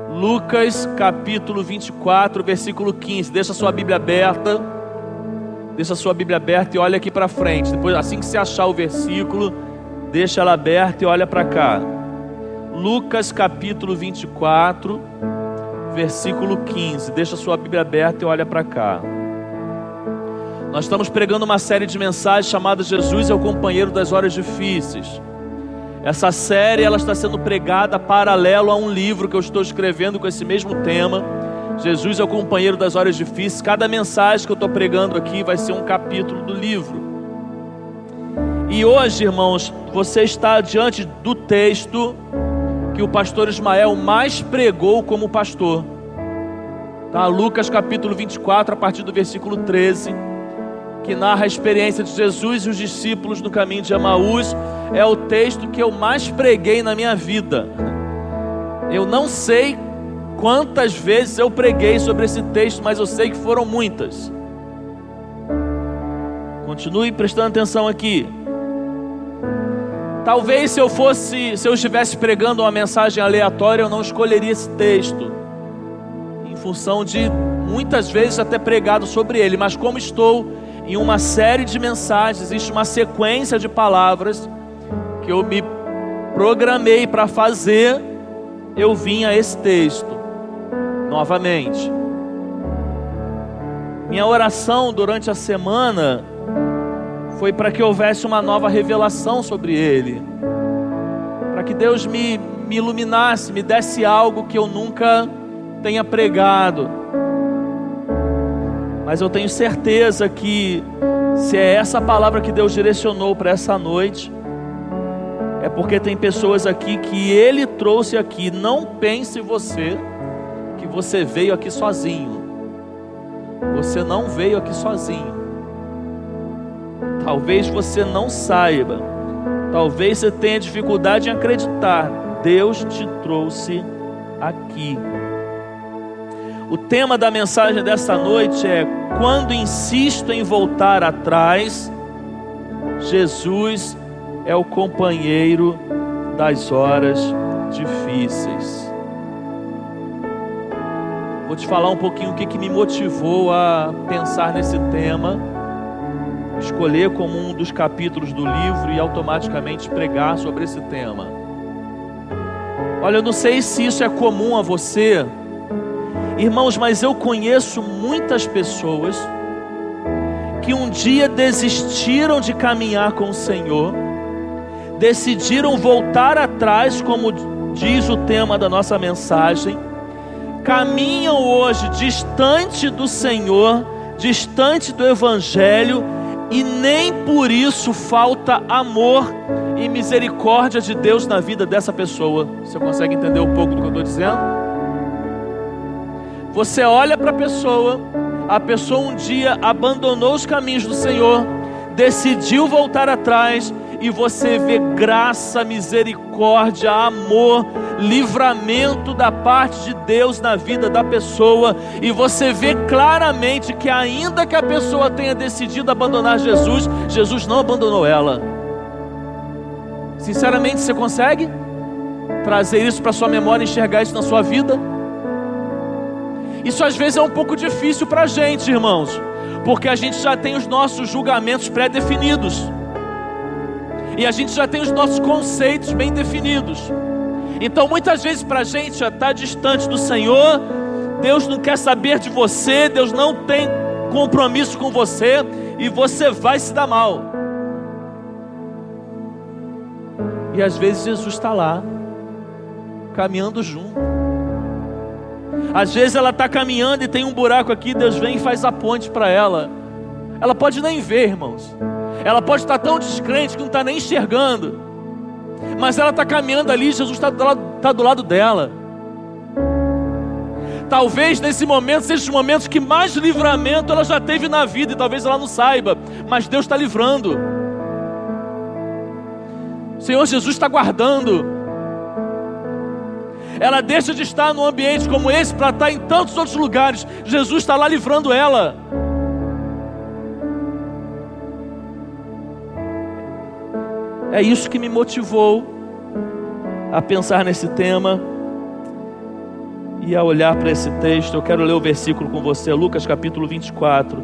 Lucas capítulo 24, versículo 15. Deixa a sua Bíblia aberta. Deixa a sua Bíblia aberta e olha aqui para frente. Depois, assim que você achar o versículo, deixa ela aberta e olha para cá. Lucas capítulo 24, versículo 15. Deixa a sua Bíblia aberta e olha para cá. Nós estamos pregando uma série de mensagens chamada Jesus é o companheiro das horas difíceis. Essa série ela está sendo pregada paralelo a um livro que eu estou escrevendo com esse mesmo tema. Jesus é o companheiro das horas difíceis. Cada mensagem que eu estou pregando aqui vai ser um capítulo do livro. E hoje, irmãos, você está diante do texto que o pastor Ismael mais pregou como pastor. Tá? Lucas capítulo 24, a partir do versículo 13, que narra a experiência de Jesus e os discípulos no caminho de Emaús. É o texto que eu mais preguei na minha vida. Eu não sei quantas vezes eu preguei sobre esse texto, mas eu sei que foram muitas. Continue prestando atenção aqui. Talvez se eu estivesse pregando uma mensagem aleatória, eu não escolheria esse texto, em função de muitas vezes até pregado sobre ele. Mas como estou em uma série de mensagens, existe uma sequência de palavras que eu me programei para fazer, eu vim a esse texto novamente. Minha oração durante a semana foi para que houvesse uma nova revelação sobre ele, para que Deus me iluminasse, me desse algo que eu nunca tenha pregado. Mas eu tenho certeza que se é essa palavra que Deus direcionou para essa noite, é porque tem pessoas aqui que Ele trouxe aqui. Não pense você que você veio aqui sozinho. Você não veio aqui sozinho. Talvez você não saiba, talvez você tenha dificuldade em acreditar. Deus te trouxe aqui. O tema da mensagem dessa noite é: quando insisto em voltar atrás, Jesus é o companheiro das horas difíceis. Vou te falar um pouquinho o que me motivou a pensar nesse tema, escolher como um dos capítulos do livro e automaticamente pregar sobre esse tema. Olha, eu não sei se isso é comum a você, irmãos, mas eu conheço muitas pessoas que um dia desistiram de caminhar com o Senhor, decidiram voltar atrás, como diz o tema da nossa mensagem, caminham hoje distante do Senhor, distante do Evangelho, e nem por isso falta amor e misericórdia de Deus na vida dessa pessoa. Você consegue entender um pouco do que eu estou dizendo? Você olha para a pessoa um dia abandonou os caminhos do Senhor, decidiu voltar atrás, e você vê graça, misericórdia, amor, livramento da parte de Deus na vida da pessoa, e você vê claramente que ainda que a pessoa tenha decidido abandonar Jesus, Jesus não abandonou ela. Sinceramente, você consegue trazer isso para sua memória, enxergar isso na sua vida? Isso às vezes é um pouco difícil para a gente, irmãos, porque a gente já tem os nossos julgamentos pré-definidos, e a gente já tem os nossos conceitos bem definidos. Então muitas vezes para a gente já está distante do Senhor, Deus não quer saber de você, Deus não tem compromisso com você, e você vai se dar mal. E às vezes Jesus está lá, caminhando junto. Às vezes ela está caminhando e tem um buraco aqui, Deus vem e faz a ponte para ela. Ela pode nem ver, irmãos. Ela pode estar tão descrente que não está nem enxergando, mas ela está caminhando ali, Jesus está do lado dela. Talvez nesse momento seja os momentos que mais livramento ela já teve na vida, e talvez ela não saiba, mas Deus está livrando. O Senhor Jesus está guardando. Ela deixa de estar num ambiente como esse para estar em tantos outros lugares. Jesus está lá livrando ela. É isso que me motivou a pensar nesse tema. E a olhar para esse texto, eu quero ler o versículo com você, Lucas capítulo 24,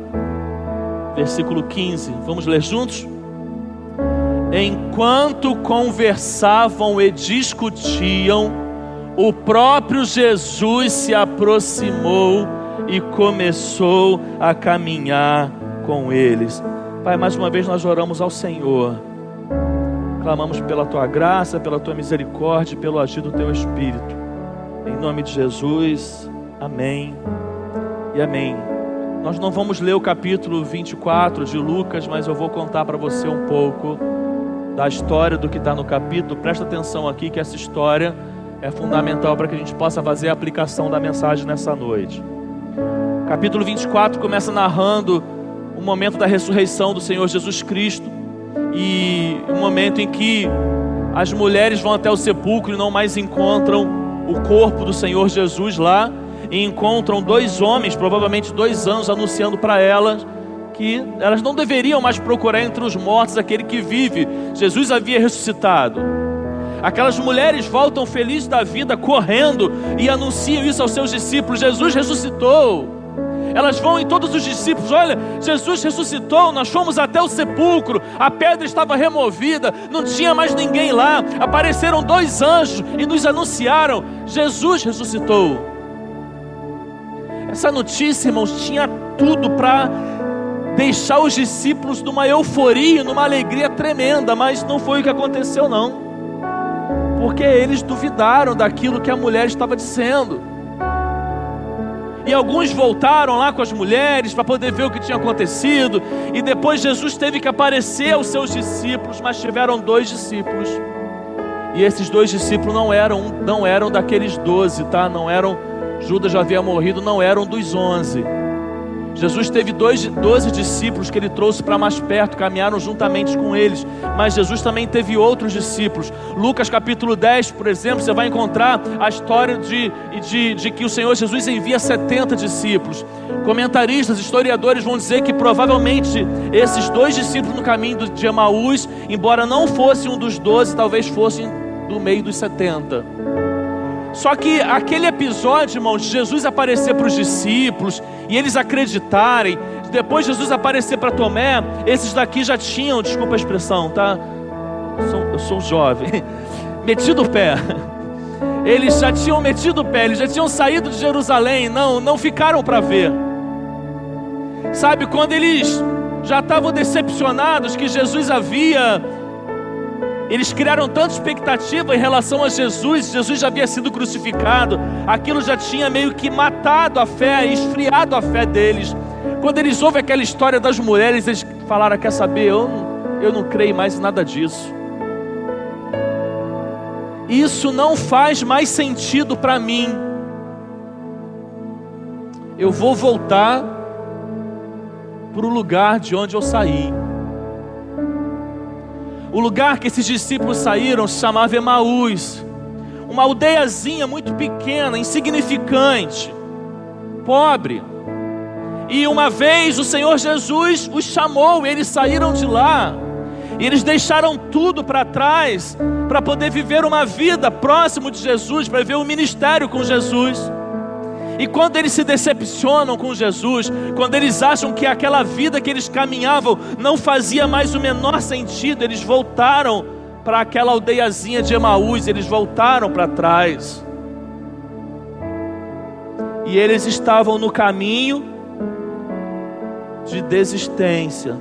versículo 15. Vamos ler juntos? Enquanto conversavam e discutiam, o próprio Jesus se aproximou e começou a caminhar com eles. Pai, mais uma vez nós oramos ao Senhor. Clamamos pela Tua graça, pela Tua misericórdia, pelo agir do Teu Espírito. Em nome de Jesus, amém e amém. Nós não vamos ler o capítulo 24 de Lucas, mas eu vou contar para você um pouco da história do que está no capítulo. Presta atenção aqui que essa história é fundamental para que a gente possa fazer a aplicação da mensagem nessa noite. O capítulo 24 começa narrando o momento da ressurreição do Senhor Jesus Cristo e um momento em que as mulheres vão até o sepulcro e não mais encontram o corpo do Senhor Jesus lá, e encontram dois homens, provavelmente 2 anos, anunciando para elas que elas não deveriam mais procurar entre os mortos aquele que vive. Jesus havia ressuscitado. Aquelas mulheres voltam felizes da vida, correndo, e anunciam isso aos seus discípulos: Jesus ressuscitou. Elas vão em todos os discípulos: olha, Jesus ressuscitou, nós fomos até o sepulcro, a pedra estava removida, não tinha mais ninguém lá, apareceram 2 anjos e nos anunciaram: Jesus ressuscitou. Essa notícia, irmãos, tinha tudo para deixar os discípulos numa euforia, numa alegria tremenda, mas não foi o que aconteceu não, porque eles duvidaram daquilo que a mulher estava dizendo. E alguns voltaram lá com as mulheres para poder ver o que tinha acontecido. E depois Jesus teve que aparecer aos seus discípulos, mas tiveram 2 discípulos. E esses 2 discípulos não eram daqueles 12, tá? Não eram, Judas já havia morrido, não eram dos 11. Jesus teve 12 discípulos que ele trouxe para mais perto, caminharam juntamente com eles. Mas Jesus também teve outros discípulos. Lucas capítulo 10, por exemplo, você vai encontrar a história de que o Senhor Jesus envia 70 discípulos. Comentaristas, historiadores vão dizer que provavelmente esses 2 discípulos no caminho de Emaús, embora não fosse um dos 12, talvez fossem do meio dos 70. Só que aquele episódio, irmãos, de Jesus aparecer para os discípulos e eles acreditarem, depois Jesus aparecer para Tomé, esses daqui já tinham, desculpa a expressão, tá? Eu sou jovem, metido o pé. Eles já tinham metido o pé, eles já tinham saído de Jerusalém, não ficaram para ver. Sabe, quando eles já estavam decepcionados que Jesus eles criaram tanta expectativa em relação a Jesus já havia sido crucificado, aquilo já tinha meio que matado a fé, esfriado a fé deles. Quando eles ouvem aquela história das mulheres, eles falaram: quer saber, eu não creio mais em nada disso. Isso não faz mais sentido para mim. Eu vou voltar para o lugar de onde eu saí. O lugar que esses discípulos saíram se chamava Emaús, uma aldeiazinha muito pequena, insignificante, pobre. E uma vez o Senhor Jesus os chamou, eles saíram de lá, e eles deixaram tudo para trás, para poder viver uma vida próximo de Jesus, para viver um ministério com Jesus. E quando eles se decepcionam com Jesus, quando eles acham que aquela vida que eles caminhavam não fazia mais o menor sentido, eles voltaram para aquela aldeiazinha de Emaús, eles voltaram para trás. E eles estavam no caminho de desistência,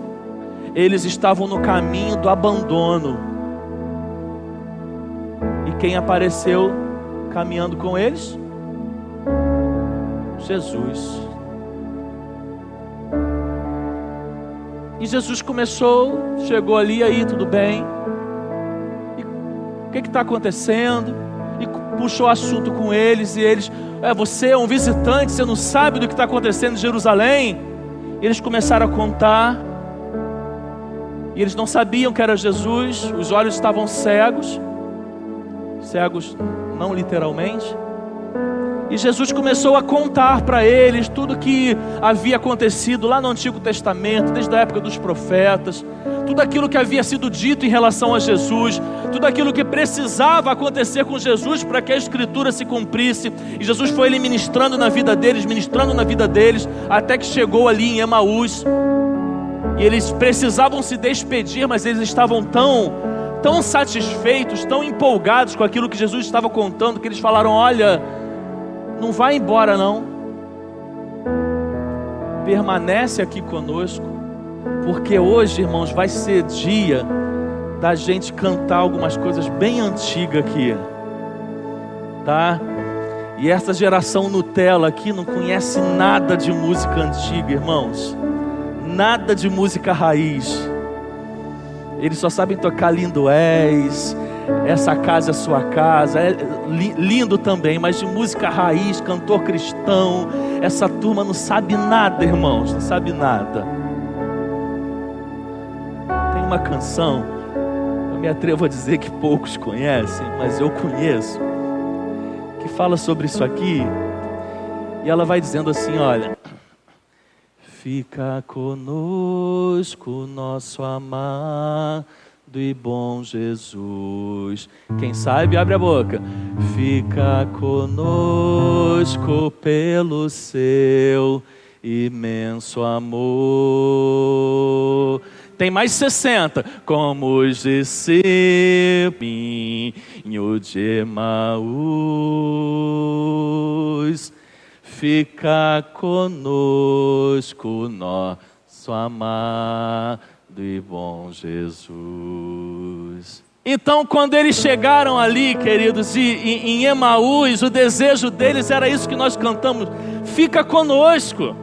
eles estavam no caminho do abandono. E quem apareceu caminhando com eles? Jesus. E Jesus chegou ali, aí tudo bem? E o que está acontecendo? E puxou assunto com eles, e eles: você é um visitante, você não sabe do que está acontecendo em Jerusalém? E eles começaram a contar, e eles não sabiam que era Jesus, os olhos estavam cegos não literalmente. E Jesus começou a contar para eles tudo que havia acontecido lá no Antigo Testamento, desde a época dos profetas, tudo aquilo que havia sido dito em relação a Jesus, tudo aquilo que precisava acontecer com Jesus para que a Escritura se cumprisse. E Jesus foi ministrando na vida deles, até que chegou ali em Emaús. E eles precisavam se despedir, mas eles estavam tão satisfeitos, tão empolgados com aquilo que Jesus estava contando, que eles falaram: olha, não vai embora não, permanece aqui conosco, porque hoje, irmãos, vai ser dia da gente cantar algumas coisas bem antigas aqui, tá? E essa geração Nutella aqui não conhece nada de música antiga, irmãos, nada de música raiz. Eles só sabem tocar Lindo És, Essa Casa é Sua Casa, é lindo também, mas de música raiz, cantor cristão, essa turma não sabe nada, irmãos, não sabe nada. Tem uma canção, eu me atrevo a dizer que poucos conhecem, mas eu conheço, que fala sobre isso aqui, e ela vai dizendo assim, olha: fica conosco, nosso amado e bom Jesus. Quem sabe, abre a boca. Fica conosco pelo seu imenso amor. Tem mais 60. Como os discípulos de Emaús. Fica conosco, nosso amado e bom Jesus. Então, quando eles chegaram ali, queridos, em Emaús, o desejo deles era isso que nós cantamos: fica conosco.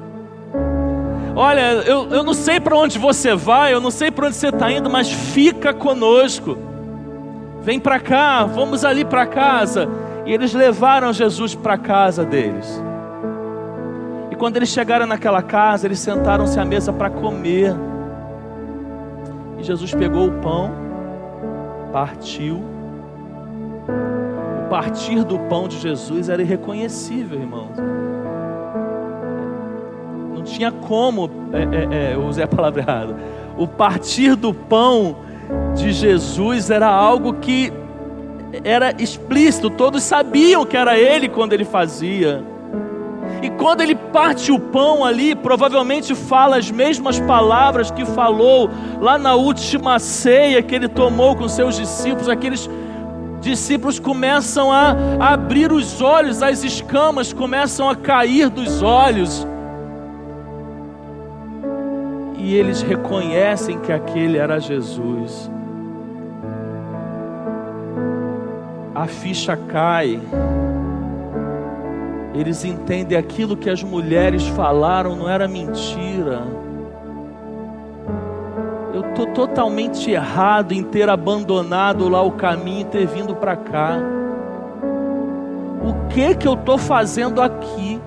Olha, eu não sei para onde você vai, eu não sei para onde você está indo, mas fica conosco. Vem para cá, vamos ali para casa. E eles levaram Jesus para a casa deles. E quando eles chegaram naquela casa, eles sentaram-se à mesa para comer. E Jesus pegou o pão, partiu. O partir do pão de Jesus era irreconhecível, irmãos. Não tinha como, eu usei a palavra errada. O partir do pão de Jesus era algo que era explícito, todos sabiam que era Ele quando Ele fazia. E quando Ele parte o pão ali, provavelmente fala as mesmas palavras que falou lá na última ceia que Ele tomou com seus discípulos. Aqueles discípulos começam a abrir os olhos, as escamas começam a cair dos olhos. E eles reconhecem que aquele era Jesus. A ficha cai. Eles entendem aquilo que as mulheres falaram não era mentira. Eu estou totalmente errado em ter abandonado lá o caminho e ter vindo para cá. O que eu estou fazendo aqui?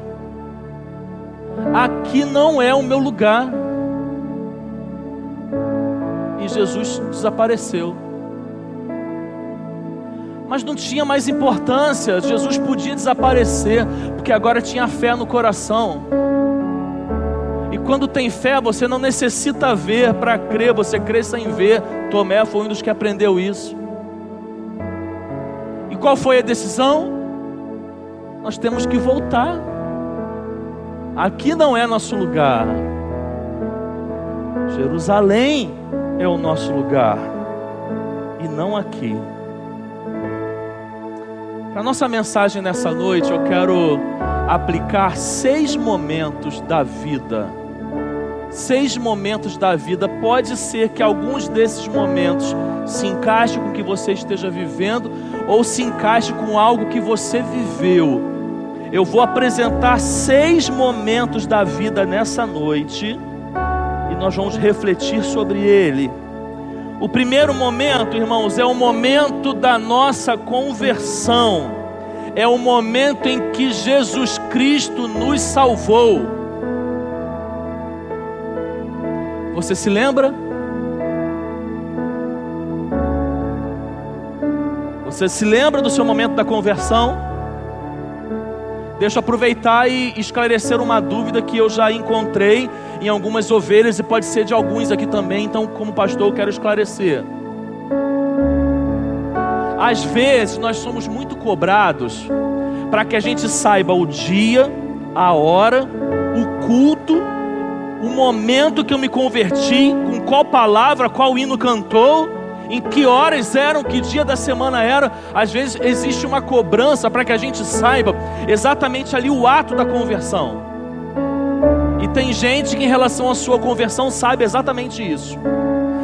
Aqui não é o meu lugar. E Jesus desapareceu. Mas não tinha mais importância, Jesus podia desaparecer, porque agora tinha fé no coração. E quando tem fé, você não necessita ver para crer, você crê sem ver. Tomé foi um dos que aprendeu isso. E qual foi a decisão? Nós temos que voltar. Aqui não é nosso lugar. Jerusalém é o nosso lugar, e não aqui. Para nossa mensagem nessa noite, eu quero aplicar 6 momentos da vida. 6 momentos da vida. Pode ser que alguns desses momentos se encaixem com o que você esteja vivendo, ou se encaixe com algo que você viveu. Eu vou apresentar 6 momentos da vida nessa noite, e nós vamos refletir sobre ele. O primeiro momento, irmãos, é o momento da nossa conversão. É o momento em que Jesus Cristo nos salvou. Você se lembra? Você se lembra do seu momento da conversão? Deixa eu aproveitar e esclarecer uma dúvida que eu já encontrei em algumas ovelhas e pode ser de alguns aqui também. Então, como pastor, eu quero esclarecer. Às vezes nós somos muito cobrados para que a gente saiba o dia, a hora, o culto, o momento que eu me converti, com qual palavra, qual hino cantou, em que horas eram, que dia da semana era. Às vezes existe uma cobrança para que a gente saiba exatamente ali o ato da conversão. E tem gente que em relação à sua conversão sabe exatamente isso.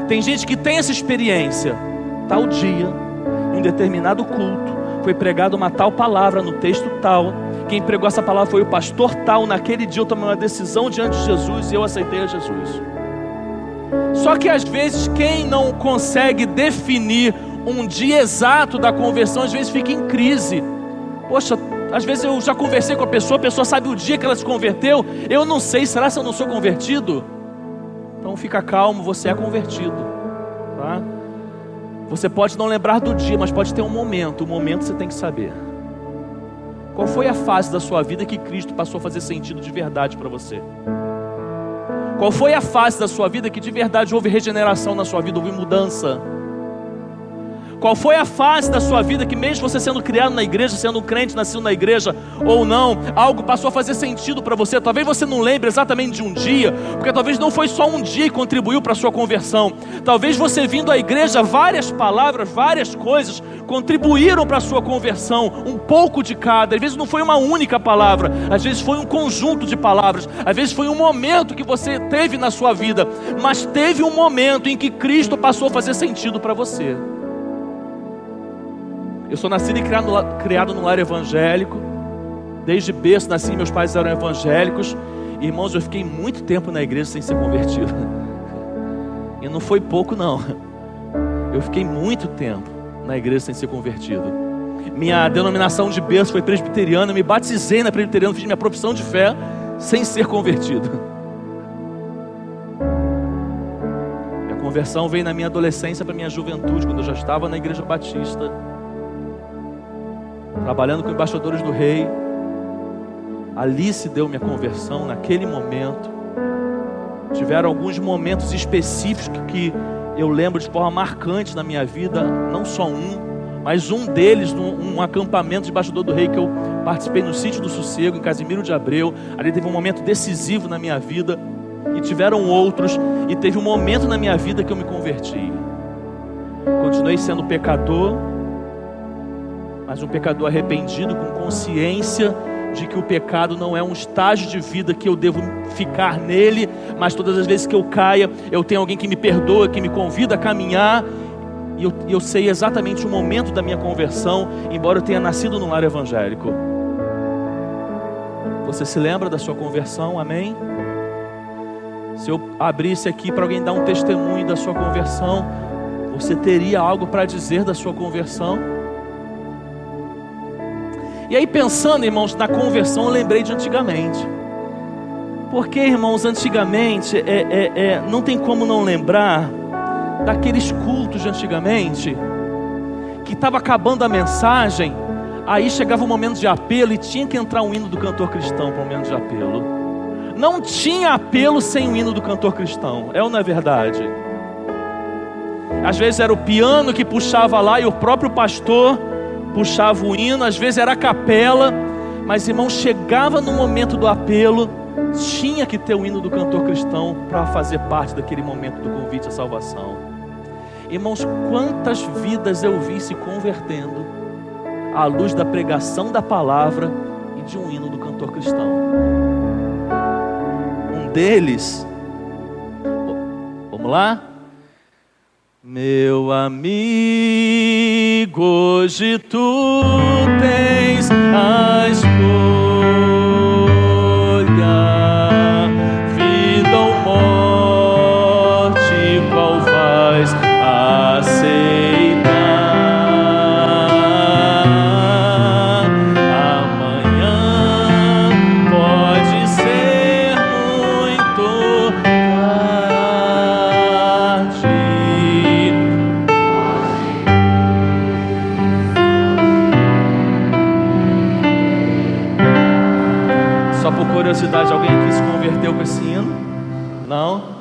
Tem gente que tem essa experiência. Tal dia, em um determinado culto, foi pregada uma tal palavra no texto tal. Quem pregou essa palavra foi o pastor tal. Naquele dia eu tomei uma decisão diante de Jesus e eu aceitei a Jesus. Só que às vezes quem não consegue definir um dia exato da conversão, às vezes fica em crise. Poxa, às vezes eu já conversei com a pessoa sabe o dia que ela se converteu, eu não sei, será que eu não sou convertido? Então fica calmo, você é convertido, tá? Você pode não lembrar do dia, mas pode ter um momento. O momento você tem que saber. Qual foi a fase da sua vida que Cristo passou a fazer sentido de verdade para você? Qual foi a fase da sua vida que de verdade houve regeneração na sua vida, houve mudança? Qual foi a fase da sua vida que mesmo você sendo criado na igreja, sendo um crente, nascido na igreja ou não, algo passou a fazer sentido para você? Talvez você não lembre exatamente de um dia, porque talvez não foi só um dia que contribuiu para a sua conversão. Talvez você vindo à igreja, várias palavras, várias coisas contribuíram para a sua conversão, um pouco de cada. Às vezes não foi uma única palavra, às vezes foi um conjunto de palavras, às vezes foi um momento que você teve na sua vida, mas teve um momento em que Cristo passou a fazer sentido para você. Eu sou nascido e criado num lar evangélico. Desde berço nasci, meus pais eram evangélicos. Irmãos, eu fiquei muito tempo na igreja sem ser convertido. E não foi pouco não. Eu fiquei muito tempo na igreja sem ser convertido. Minha denominação de berço foi presbiteriana. Eu me batizei na presbiteriana, fiz minha profissão de fé sem ser convertido. Minha conversão veio na minha adolescência para minha juventude, quando eu já estava na igreja batista, trabalhando com embaixadores do rei. Ali se deu minha conversão, naquele momento. Tiveram alguns momentos específicos que eu lembro de forma marcante na minha vida. Não só um, mas um deles, num acampamento de embaixador do rei que eu participei no Sítio do Sossego, em Casimiro de Abreu. Ali teve um momento decisivo na minha vida. E tiveram outros. E teve um momento na minha vida que eu me converti. Continuei sendo pecador, mas um pecador arrependido, com consciência de que o pecado não é um estágio de vida que eu devo ficar nele, mas todas as vezes que eu caia, eu tenho alguém que me perdoa, que me convida a caminhar, e eu sei exatamente o momento da minha conversão, embora eu tenha nascido num lar evangélico. Você se lembra da sua conversão? Amém? Se eu abrisse aqui para alguém dar um testemunho da sua conversão, você teria algo para dizer da sua conversão? E aí, pensando, irmãos, na conversão, eu lembrei de antigamente. Porque, irmãos, antigamente, não tem como não lembrar daqueles cultos de antigamente, que estava acabando a mensagem, aí chegava o momento de apelo e tinha que entrar um hino do cantor cristão para o momento de apelo. Não tinha apelo sem o hino do cantor cristão, é ou não é verdade? Às vezes era o piano que puxava lá e o próprio pastor puxava o hino, às vezes era a capela, mas, irmão, chegava no momento do apelo, tinha que ter o hino do cantor cristão para fazer parte daquele momento do convite à salvação. Irmãos, quantas vidas eu vi se convertendo à luz da pregação da palavra e de um hino do cantor cristão. Um deles, vamos lá? Meu amigo, hoje tu tens a escolha, vida ou morte, qual vais aceitar? Amanhã pode ser muito tarde. por curiosidade, alguém aqui se converteu com esse hino? Não?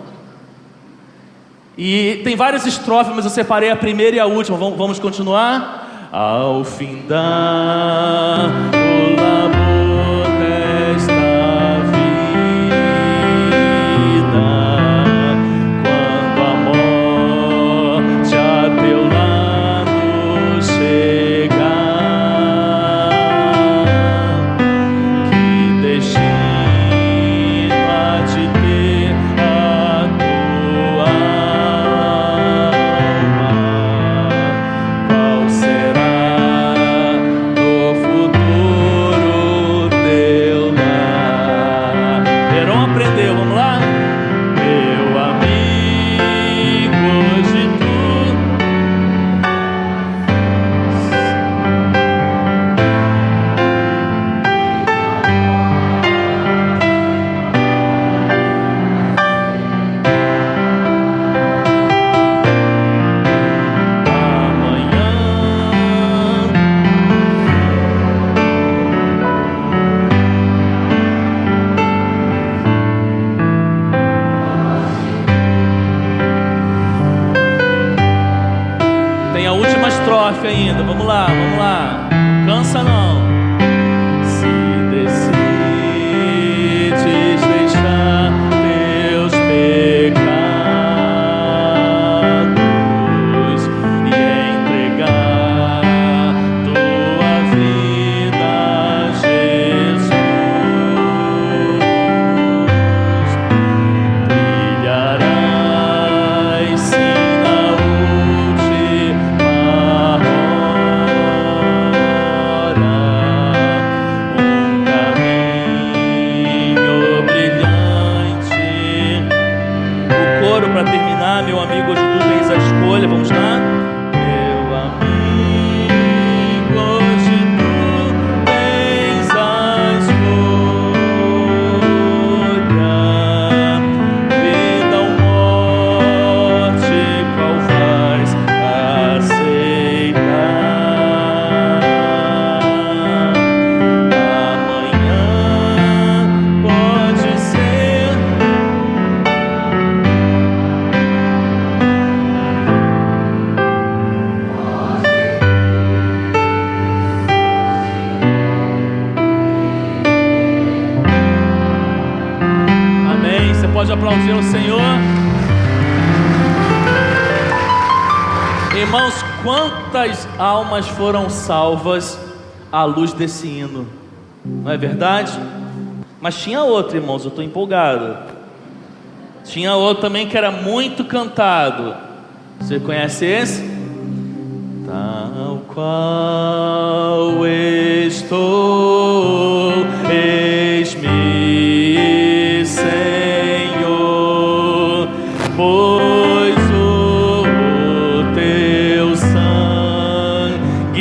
E tem várias estrofes, mas eu separei a primeira e a última. Vamos continuar? Ao findar o labor desta vida, quando a morte a teu lado chegar, que destino há de ter a tua alma? Qual será no futuro teu lar? Verão aprendeu, vamos lá? Meu amigo, hoje tem a última estrofe ainda, vamos lá, vamos lá. Não cansa não. Se decides deixar teus pecados e entregar tua vida a Jesus, brilharás sim na última hora, um caminho brilhante. O coro para terminar, meu amigo, hoje tu tens a escolha, vamos lá? Meu amigo, hoje tu tens a escolha, vida ou morte, qual vais aceitar? Amanhã pode ser. Amém. Você pode aplaudir o Senhor. Irmãos, quantas almas foram salvas à luz desse hino? Não é verdade? Mas tinha outro, irmãos, eu estou empolgado. Tinha outro também que era muito cantado. Você conhece esse? Tal qual estou, eis-me, Senhor, pois o teu sangue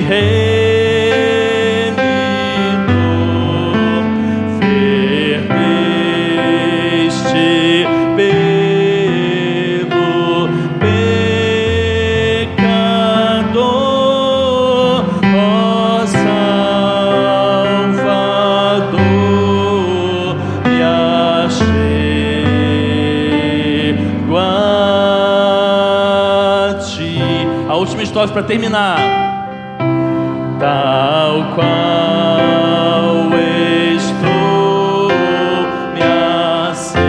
remidor verteste pelo pecador, ó Salvador, me achego a ti. A última estrofe para terminar. Tal qual estou, me aceitarás,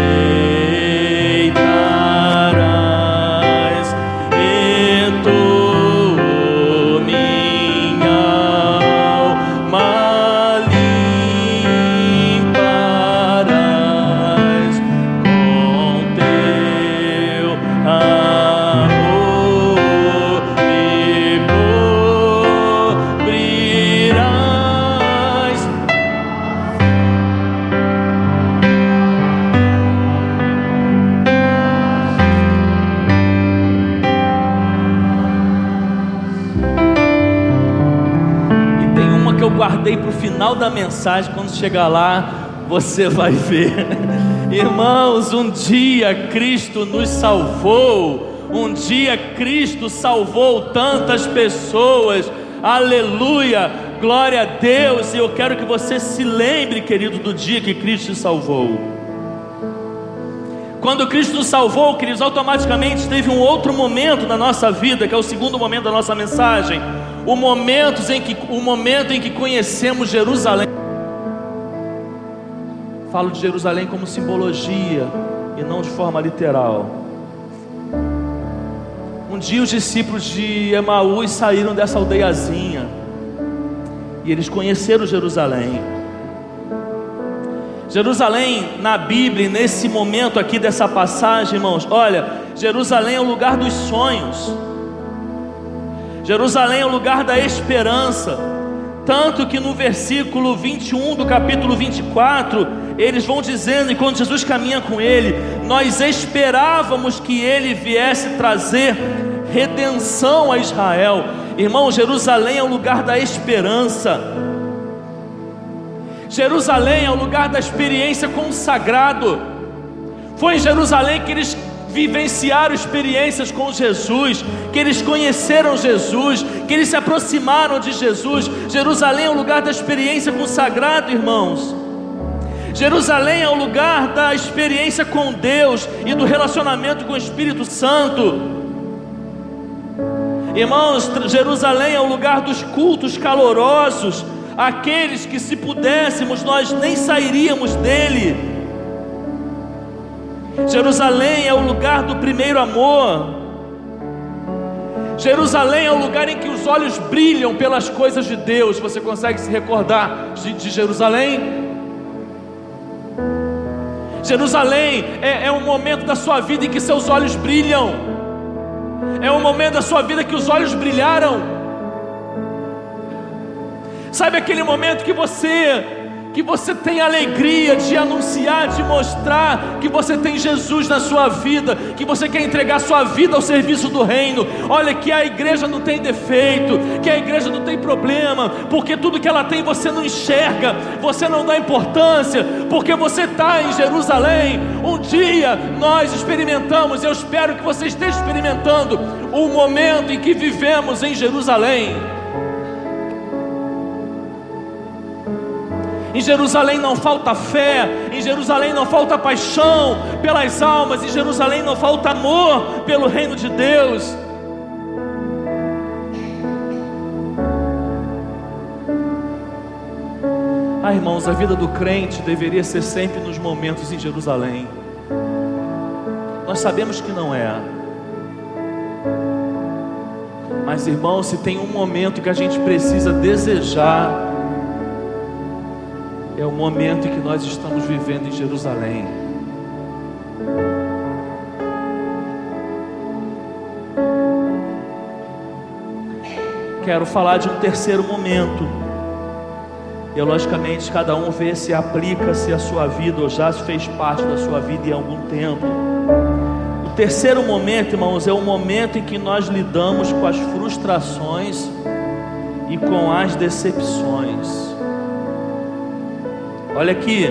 e tu minha alma limparás com teu amor, me cobrirás. E tem uma que eu guardei para o final da mensagem. Quando chegar lá, você vai ver. Irmãos, um dia Cristo nos salvou. Um dia Cristo salvou tantas pessoas. Aleluia. glória a Deus. E eu quero que você se lembre, querido, do dia que Cristo te salvou. Quando Cristo nos salvou, queridos, automaticamente teve um outro momento na nossa vida, que é o segundo momento da nossa mensagem, o momento em que conhecemos Jerusalém. Falo de Jerusalém como simbologia e não de forma literal. Um dia os discípulos de Emaús saíram dessa aldeiazinha e eles conheceram Jerusalém. Jerusalém na Bíblia, nesse momento aqui dessa passagem, irmãos, olha, Jerusalém é o lugar dos sonhos. Jerusalém é o lugar da esperança. Tanto que no versículo 21 do capítulo 24, eles vão dizendo, e quando Jesus caminha com ele, nós esperávamos que ele viesse trazer redenção a Israel. Irmão, Jerusalém é o lugar da esperança. Jerusalém é o lugar da experiência com o sagrado. Foi em Jerusalém que eles vivenciaram experiências com Jesus, que eles conheceram Jesus, que eles se aproximaram de Jesus. Jerusalém é o lugar da experiência com o sagrado, irmãos. Jerusalém é o lugar da experiência com Deus e do relacionamento com o Espírito Santo. Irmãos, Jerusalém é o lugar dos cultos calorosos, aqueles que, se pudéssemos, nós nem sairíamos dele. Jerusalém é o lugar do primeiro amor. Jerusalém é o lugar em que os olhos brilham pelas coisas de Deus. Você consegue se recordar de Jerusalém? Jerusalém é um momento da sua vida em que seus olhos brilham. É um momento da sua vida que os olhos brilharam. Sabe aquele momento que você tem alegria de anunciar, de mostrar que você tem Jesus na sua vida, que você quer entregar sua vida ao serviço do reino. Olha, que a igreja não tem defeito, que a igreja não tem problema, porque tudo que ela tem você não enxerga, você não dá importância, porque você está em Jerusalém. Um dia nós experimentamos, eu espero que você esteja experimentando o momento em que vivemos em Jerusalém. Em Jerusalém não falta fé, em Jerusalém não falta paixão pelas almas, em Jerusalém não falta amor pelo reino de Deus. Irmãos, a vida do crente deveria ser sempre nos momentos em Jerusalém. Nós sabemos que não é. Mas, irmãos, se tem um momento que a gente precisa desejar, é o momento em que nós estamos vivendo em Jerusalém. Quero falar de um terceiro momento. E logicamente cada um vê se aplica, se a sua vida ou já fez parte da sua vida em algum tempo. O terceiro momento, irmãos, é o momento em que nós lidamos com as frustrações e com as decepções. Olha aqui,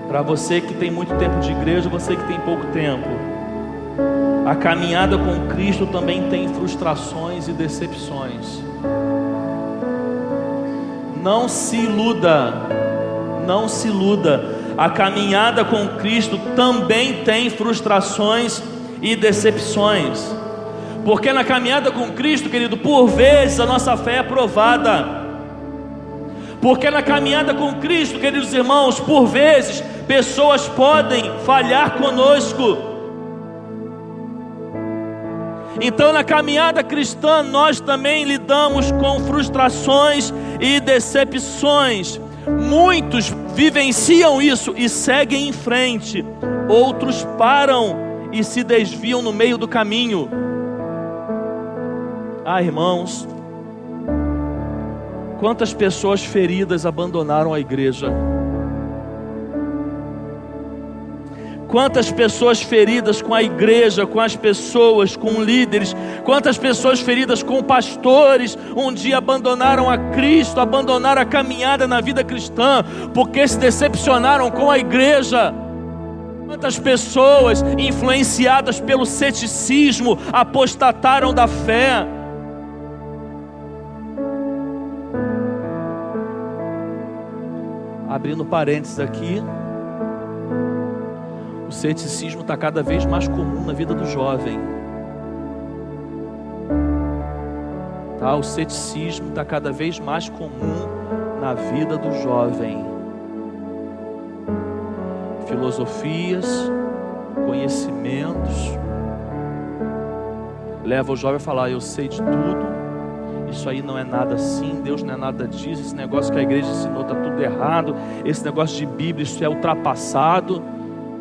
para você que tem muito tempo de igreja, você que tem pouco tempo, a caminhada com Cristo também tem frustrações e decepções. Não se iluda, não se iluda. A caminhada com Cristo também tem frustrações e decepções. Porque na caminhada com Cristo, querido, por vezes a nossa fé é provada. Porque na caminhada com Cristo, queridos irmãos, por vezes pessoas podem falhar conosco. Então na caminhada cristã nós também lidamos com frustrações e decepções. Muitos vivenciam isso e seguem em frente. Outros param e se desviam no meio do caminho. Irmãos, quantas pessoas feridas abandonaram a igreja? Quantas pessoas feridas com a igreja, com as pessoas, com líderes? Quantas pessoas feridas com pastores um dia abandonaram a Cristo, abandonaram a caminhada na vida cristã, porque se decepcionaram com a igreja? Quantas pessoas influenciadas pelo ceticismo apostataram da fé? Abrindo parênteses aqui, o ceticismo está cada vez mais comum na vida do jovem. Tá? O ceticismo está cada vez mais comum na vida do jovem. Filosofias, conhecimentos, leva o jovem a falar: eu sei de tudo, isso aí não é nada assim, Deus não é nada disso, esse negócio que a igreja ensinou está tudo errado, esse negócio de Bíblia, isso é ultrapassado,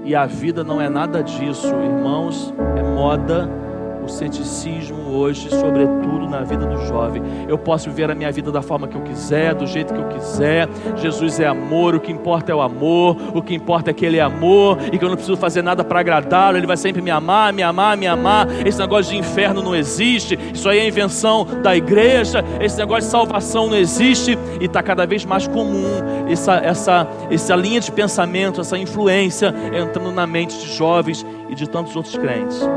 e a vida não é nada disso, irmãos, é moda. O ceticismo hoje, sobretudo na vida do jovem. Eu posso viver a minha vida da forma que eu quiser, do jeito que eu quiser. Jesus é amor, o que importa é o amor. O que importa é que Ele é amor e que eu não preciso fazer nada para agradá-lo. Ele vai sempre me amar, me amar, me amar. Esse negócio de inferno não existe. Isso aí é invenção da igreja. Esse negócio de salvação não existe. E está cada vez mais comum essa linha de pensamento, essa influência entrando na mente de jovens e de tantos outros crentes.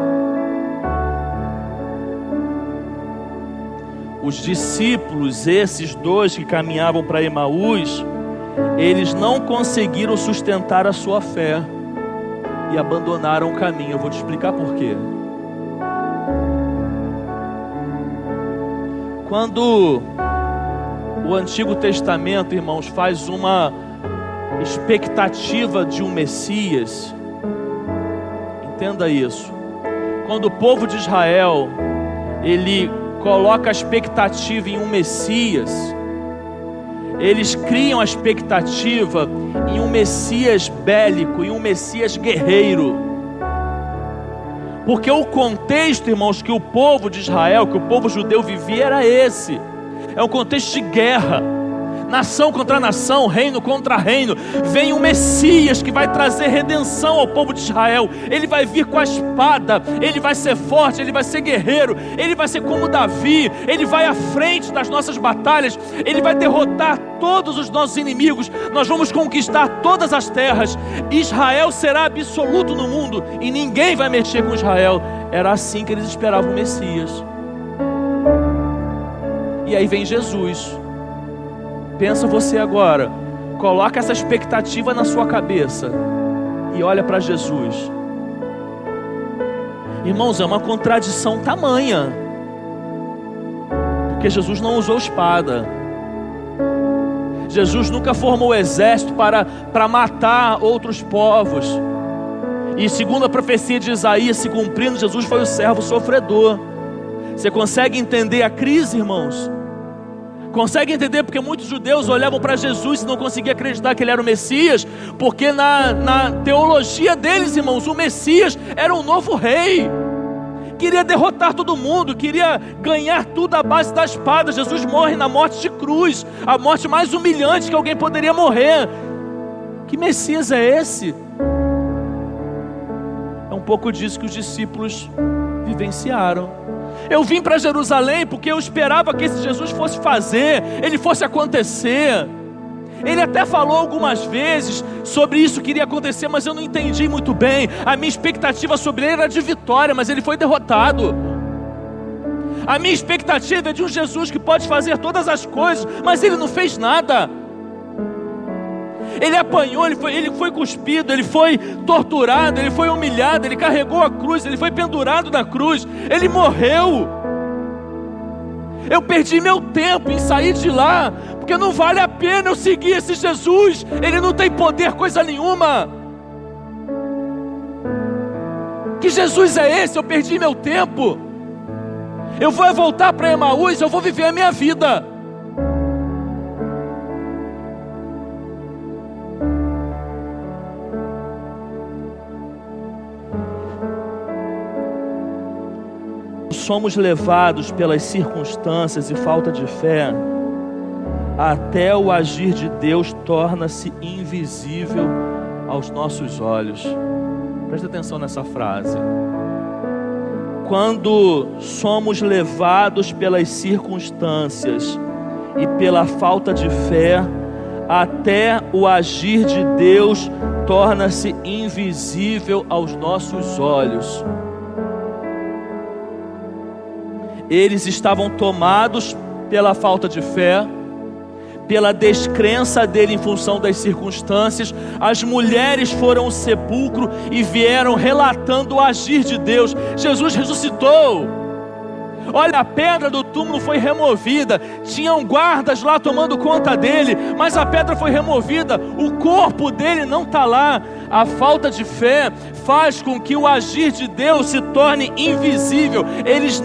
Os discípulos, esses dois que caminhavam para Emaús, eles não conseguiram sustentar a sua fé e abandonaram o caminho. Eu vou te explicar por quê. Quando o Antigo Testamento, irmãos, faz uma expectativa de um Messias, entenda isso. Quando o povo de Israel, ele coloca a expectativa em um Messias, eles criam a expectativa em um Messias bélico, em um Messias guerreiro. Porque o contexto, irmãos, que o povo de Israel, que o povo judeu vivia era esse. É um contexto de guerra. Nação contra nação, reino contra reino. Vem um Messias que vai trazer redenção ao povo de Israel. Ele vai vir com a espada, ele vai ser forte, ele vai ser guerreiro, ele vai ser como Davi, ele vai à frente das nossas batalhas, ele vai derrotar todos os nossos inimigos, nós vamos conquistar todas as terras. Israel será absoluto no mundo e ninguém vai mexer com Israel. Era assim que eles esperavam o Messias. E aí vem Jesus. Pensa você agora, coloca essa expectativa na sua cabeça e olha para Jesus. Irmãos, é uma contradição tamanha, porque Jesus não usou espada. Jesus nunca formou exército para matar outros povos. E segundo a profecia de Isaías se cumprindo, Jesus foi o servo sofredor. Você consegue entender a crise, irmãos? Consegue entender porque muitos judeus olhavam para Jesus e não conseguiam acreditar que Ele era o Messias? Porque na teologia deles, irmãos, o Messias era um novo rei. Queria derrotar todo mundo, queria ganhar tudo à base da espada. Jesus morre na morte de cruz, a morte mais humilhante que alguém poderia morrer. Que Messias é esse? É um pouco disso que os discípulos vivenciaram. Eu vim para Jerusalém porque eu esperava que esse Jesus fosse fazer, ele fosse acontecer. Ele até falou algumas vezes sobre isso que iria acontecer, mas eu não entendi muito bem. A minha expectativa sobre ele era de vitória, mas ele foi derrotado. A minha expectativa é de um Jesus que pode fazer todas as coisas, mas ele não fez nada. Ele apanhou, ele foi cuspido, ele foi torturado, ele foi humilhado, ele carregou a cruz, ele foi pendurado na cruz, ele morreu. Eu perdi meu tempo em sair de lá, porque não vale a pena eu seguir esse Jesus. Ele não tem poder coisa nenhuma. Que Jesus é esse? Eu perdi meu tempo. Eu vou voltar para Emaús, eu vou viver a minha vida. Somos levados pelas circunstâncias e falta de fé, até o agir de Deus torna-se invisível aos nossos olhos. Presta atenção nessa frase. Quando somos levados pelas circunstâncias e pela falta de fé, até o agir de Deus torna-se invisível aos nossos olhos. Eles estavam tomados pela falta de fé, pela descrença dele em função das circunstâncias, as mulheres foram ao sepulcro e vieram relatando o agir de Deus. Jesus ressuscitou. Olha, a pedra do túmulo foi removida, tinham guardas lá tomando conta dele, mas a pedra foi removida, o corpo dele não está lá. A falta de fé faz com que o agir de Deus se torne invisível. Eles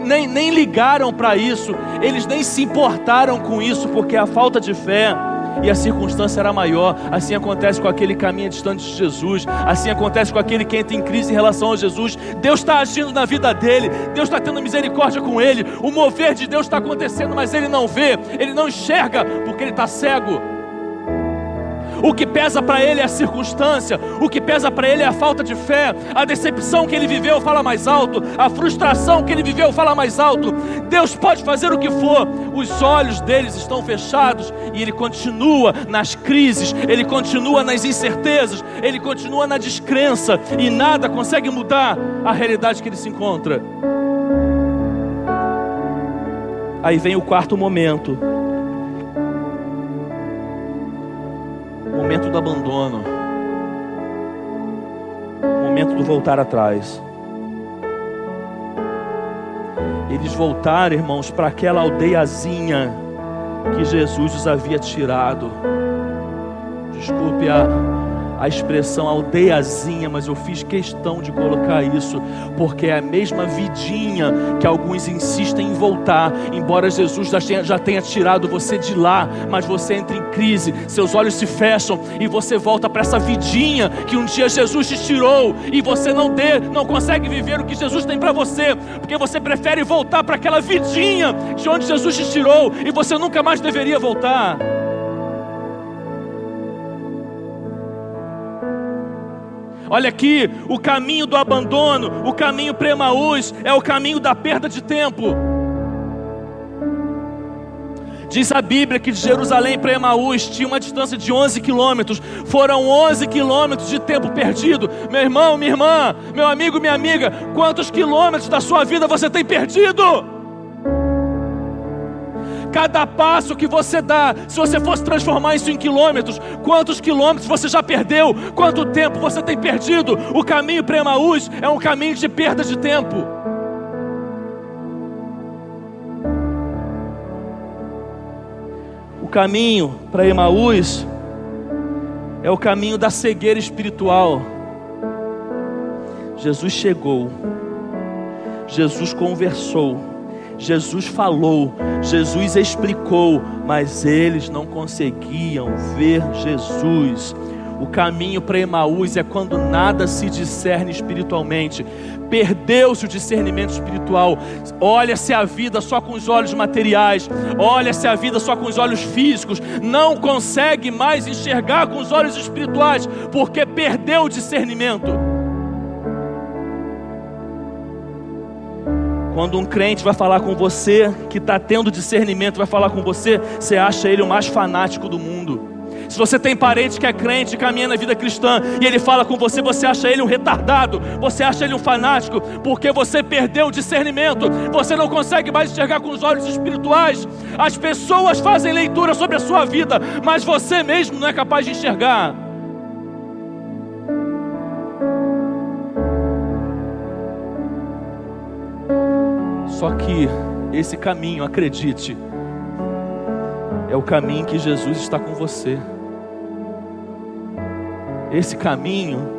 nem ligaram para isso, eles nem se importaram com isso, porque a falta de fé e a circunstância era maior. Assim acontece com aquele que caminha distante de Jesus, assim acontece com aquele que entra em crise em relação a Jesus. Deus está agindo na vida dele, Deus está tendo misericórdia com ele, o mover de Deus está acontecendo, mas ele não vê, ele não enxerga, porque ele está cego. O que pesa para ele é a circunstância, o que pesa para ele é a falta de fé. A decepção que ele viveu fala mais alto, a frustração que ele viveu fala mais alto. Deus pode fazer o que for, os olhos deles estão fechados e ele continua nas crises, ele continua nas incertezas, ele continua na descrença e nada consegue mudar a realidade que ele se encontra. Aí vem o quarto momento. Momento do abandono, momento do voltar atrás. Eles voltaram, irmãos, para aquela aldeiazinha que Jesus os havia tirado. Desculpe a expressão aldeiazinha, mas eu fiz questão de colocar isso, porque é a mesma vidinha que alguns insistem em voltar, embora Jesus já tenha tirado você de lá, mas você entra em crise, seus olhos se fecham e você volta para essa vidinha que um dia Jesus te tirou, e você não consegue viver o que Jesus tem para você, porque você prefere voltar para aquela vidinha de onde Jesus te tirou, e você nunca mais deveria voltar. Olha aqui, o caminho do abandono, o caminho para Emaús é o caminho da perda de tempo. Diz a Bíblia que de Jerusalém para Emaús tinha uma distância de 11 quilômetros. Foram 11 quilômetros de tempo perdido. Meu irmão, minha irmã, meu amigo, minha amiga, quantos quilômetros da sua vida você tem perdido? Cada passo que você dá, se você fosse transformar isso em quilômetros, quantos quilômetros você já perdeu? Quanto tempo você tem perdido? O caminho para Emaús é um caminho de perda de tempo. O caminho para Emaús é o caminho da cegueira espiritual. Jesus chegou, Jesus conversou, Jesus falou, Jesus explicou, mas eles não conseguiam ver Jesus. O caminho para Emaús é quando nada se discerne espiritualmente. Perdeu-se o discernimento espiritual. Olha-se a vida só com os olhos materiais, olha-se a vida só com os olhos físicos. Não consegue mais enxergar com os olhos espirituais, porque perdeu o discernimento. Quando um crente vai falar com você, que está tendo discernimento, vai falar com você, você acha ele o mais fanático do mundo. Se você tem parente que é crente, caminha na vida cristã, e ele fala com você, você acha ele um retardado, você acha ele um fanático, porque você perdeu o discernimento, você não consegue mais enxergar com os olhos espirituais. As pessoas fazem leitura sobre a sua vida, mas você mesmo não é capaz de enxergar. Só que esse caminho, acredite, é o caminho que Jesus está com você. Esse caminho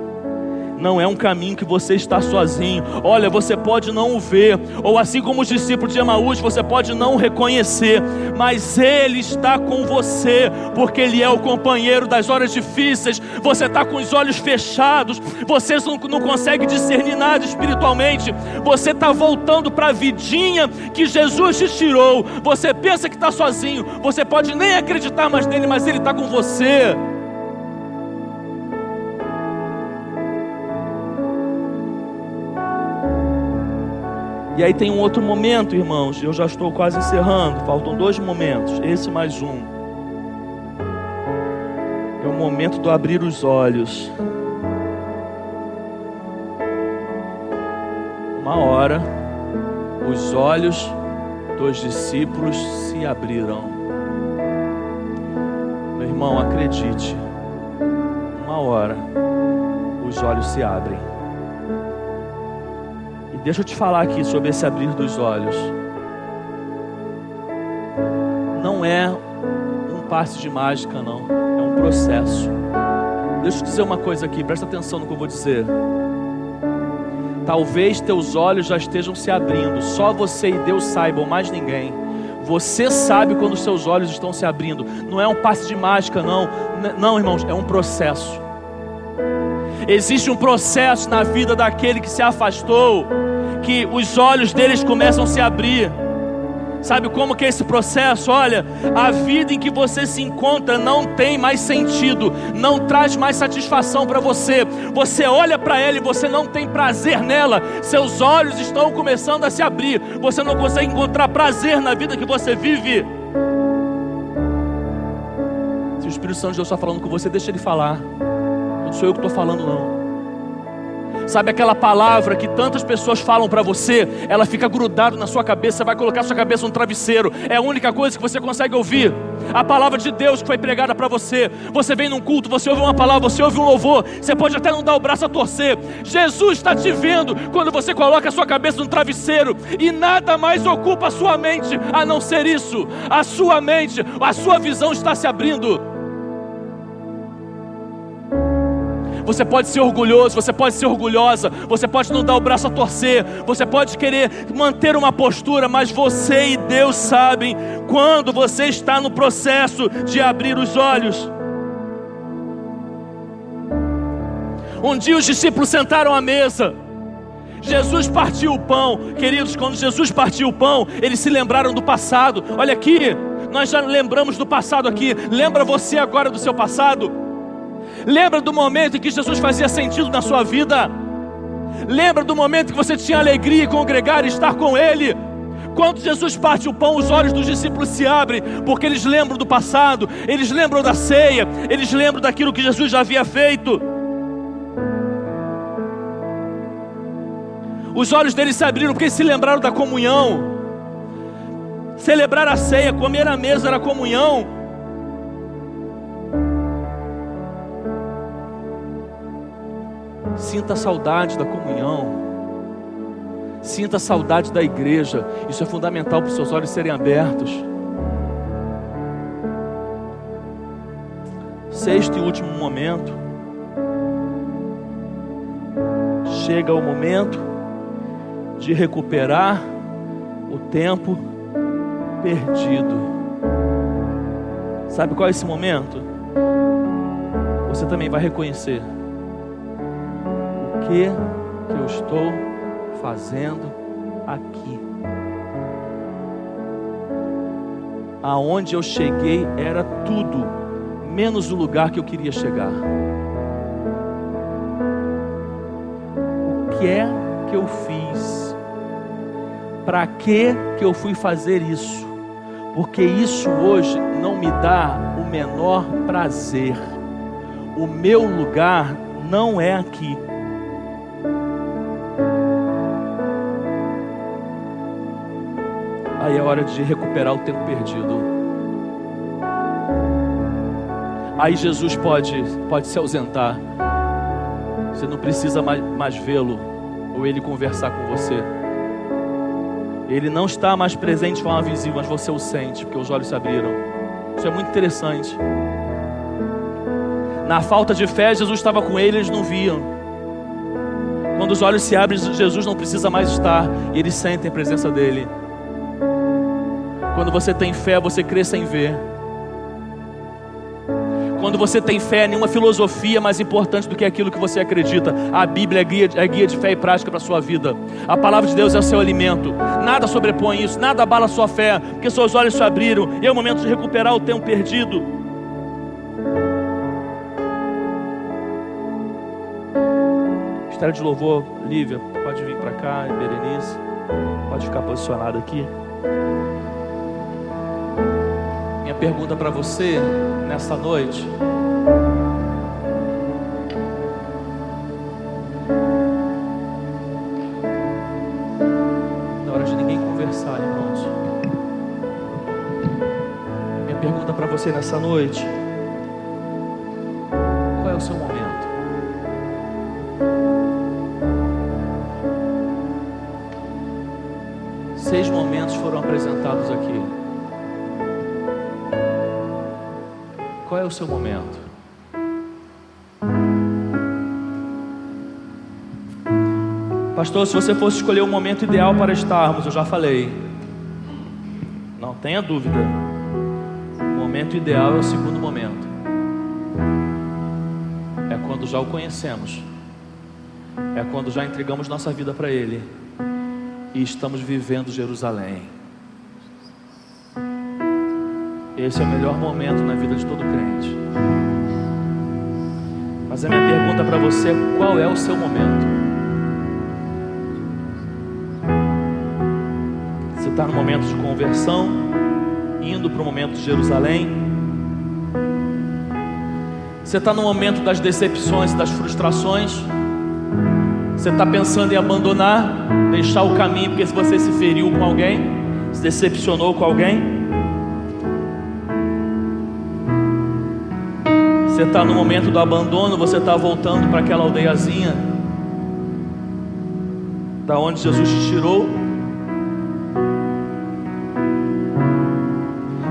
não é um caminho que você está sozinho. Olha, você pode não o ver, ou assim como os discípulos de Emaús, você pode não o reconhecer, mas Ele está com você, porque Ele é o companheiro das horas difíceis. Você está com os olhos fechados, você não consegue discernir nada espiritualmente, você está voltando para a vidinha que Jesus te tirou. Você pensa que está sozinho, você pode nem acreditar mais nele, mas Ele está com você. E aí tem um outro momento, irmãos, eu já estou quase encerrando, faltam 2 momentos, esse mais um. É o momento do abrir os olhos. Uma hora, os olhos dos discípulos se abriram. Meu irmão, acredite, uma hora os olhos se abrem. E deixa eu te falar aqui sobre esse abrir dos olhos. Não é um passe de mágica, não. É um processo. Deixa eu te dizer uma coisa aqui, presta atenção no que eu vou dizer. Talvez teus olhos já estejam se abrindo. Só você e Deus saibam, mais ninguém. Você sabe quando os seus olhos estão se abrindo. Não é um passe de mágica, não. Não, irmãos, é um processo. Existe um processo na vida daquele que se afastou, que os olhos deles começam a se abrir. Sabe como que é esse processo? Olha, a vida em que você se encontra não tem mais sentido, não traz mais satisfação para você. Você olha para ela e você não tem prazer nela. Seus olhos estão começando a se abrir. Você não consegue encontrar prazer na vida que você vive. Se o Espírito Santo de Deus está falando com você, deixa ele falar. Não sou eu que estou falando, não. Sabe aquela palavra que tantas pessoas falam para você, ela fica grudada na sua cabeça, você vai colocar sua cabeça no travesseiro, é a única coisa que você consegue ouvir. A palavra de Deus que foi pregada para você. Você vem num culto, você ouve uma palavra, você ouve um louvor, você pode até não dar o braço a torcer. Jesus está te vendo quando você coloca a sua cabeça no travesseiro, e nada mais ocupa a sua mente a não ser isso. A sua mente, a sua visão está se abrindo. Você pode ser orgulhoso, você pode ser orgulhosa, você pode não dar o braço a torcer, você pode querer manter uma postura, mas você e Deus sabem quando você está no processo de abrir os olhos. Um dia os discípulos sentaram à mesa, Jesus partiu o pão. Queridos, quando Jesus partiu o pão, eles se lembraram do passado. Olha aqui, nós já lembramos do passado aqui. Lembra você agora do seu passado? Lembra do momento em que Jesus fazia sentido na sua vida? Lembra do momento que você tinha alegria em congregar e estar com Ele? Quando Jesus parte o pão, os olhos dos discípulos se abrem, porque eles lembram do passado, eles lembram da ceia, eles lembram daquilo que Jesus já havia feito. Os olhos deles se abriram porque eles se lembraram da comunhão. Celebrar a ceia, comer à mesa era comunhão. Sinta a saudade da comunhão. Sinta a saudade da igreja. Isso é fundamental para os seus olhos serem abertos. Sexto e último momento. Chega o momento de recuperar o tempo perdido. Sabe qual é esse momento? Você também vai reconhecer. O que eu estou fazendo aqui? Aonde eu cheguei era tudo, menos o lugar que eu queria chegar. O que é que eu fiz? Para que eu fui fazer isso? Porque isso hoje não me dá o menor prazer. O meu lugar não é aqui. Aí é hora de recuperar o tempo perdido. Aí Jesus pode se ausentar. Você não precisa mais vê-lo ou ele conversar com você. Ele não está mais presente de forma visível, mas você o sente, porque os olhos se abriram. Isso é muito interessante. Na falta de fé, Jesus estava com ele, eles não viam. Quando os olhos se abrem, Jesus não precisa mais estar, e eles sentem a presença dele. Quando você tem fé, você crê sem ver. Quando você tem fé, nenhuma filosofia é mais importante do que aquilo que você acredita. A Bíblia é guia de fé e prática para a sua vida. A palavra de Deus é o seu alimento. Nada sobrepõe isso, nada abala a sua fé, porque seus olhos se abriram e é o momento de recuperar o tempo perdido. Ministério de louvor, Lívia, pode vir para cá, Berenice, pode ficar posicionado aqui. Minha pergunta para você nesta noite: na hora de ninguém conversar, irmãos. Minha pergunta para você nessa noite: é o seu momento? Seis momentos foram apresentados aqui. Qual é o seu momento? Pastor, se você fosse escolher o momento ideal para estarmos, eu já falei, não tenha dúvida, o momento ideal é o segundo momento. É quando já o conhecemos, é quando já entregamos nossa vida para Ele e estamos vivendo Jerusalém. Esse é o melhor momento na vida de todo crente. Mas a minha pergunta para você é: qual é o seu momento? Você está no momento de conversão, indo para o momento de Jerusalém? Você está no momento das decepções e das frustrações? Você está pensando em abandonar, deixar o caminho porque você se feriu com alguém, se decepcionou com alguém? Você está no momento do abandono, você está voltando para aquela aldeiazinha da onde Jesus te tirou?